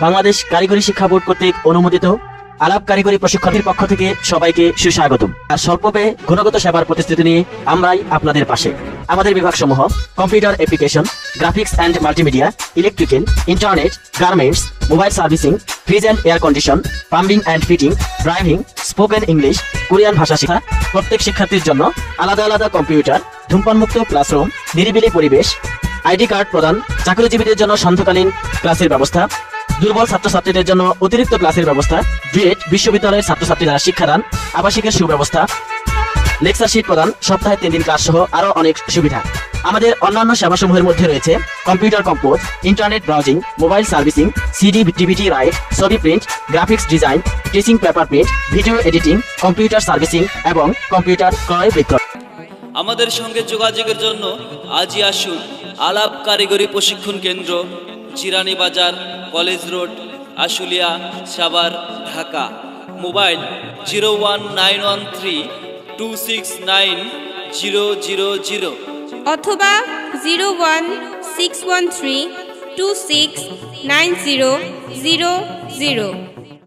বাংলাদেশ কারিগরি শিক্ষা বোর্ড কর্তৃক অনুমোদিত আলাপ কারিগরি প্রশিক্ষণের পক্ষ থেকে সবাইকে সুস্বাগতম। আর স্বল্প ব্যয়ে গুণগত সেবার প্রতিশ্রুতি নিয়ে আমরাই আপনাদের পাশে। আমাদের বিভাগসমূহ computer application, graphics and multimedia, electrical, internet, garments, mobile servicing, fridge and air condition, plumbing and fitting, driving, spoken English, Korean ভাষা শেখা, প্রত্যেক শিক্ষার্থীর জন্য আলাদা আলাদা কম্পিউটার, ধূমপানমুক্ত ক্লাসরুম, নিরিবিলি পরিবেশ, আইডি কার্ড প্রদান, চাকরিজীবীদের জন্য সান্ধ্যকালীন ক্লাসের ব্যবস্থা, দুর্বল ছাত্রছাত্রীদের জন্য অতিরিক্ত ক্লাসের ব্যবস্থা, ডুয়েট বিশ্ববিদ্যালয়ের ছাত্রছাত্রীরা শিক্ষাদান, আবাসিকের সুব্যবস্থা, লেকচার শিট প্রদান, সপ্তাহে 3 দিন ক্লাস সহ আরো অনেক সুবিধা। আমাদের অন্যান্য সেবাসমূহের মধ্যে রয়েছে computer compose, internet browsing, mobile servicing, CD DVD write, ছবি print, graphics design, teaching paper print, video editing, computer servicing এবং কম্পিউটার ক্রয় বিক্রয়। আমাদের সঙ্গে যোগাযোগের জন্য আজই আসুন আলাপ কারিগরি প্রশিক্ষণ কেন্দ্র, জিরানী বাজার, college road, Ashulia, Savar, Dhaka. Mobile 01913269000 অথবা 01613269000।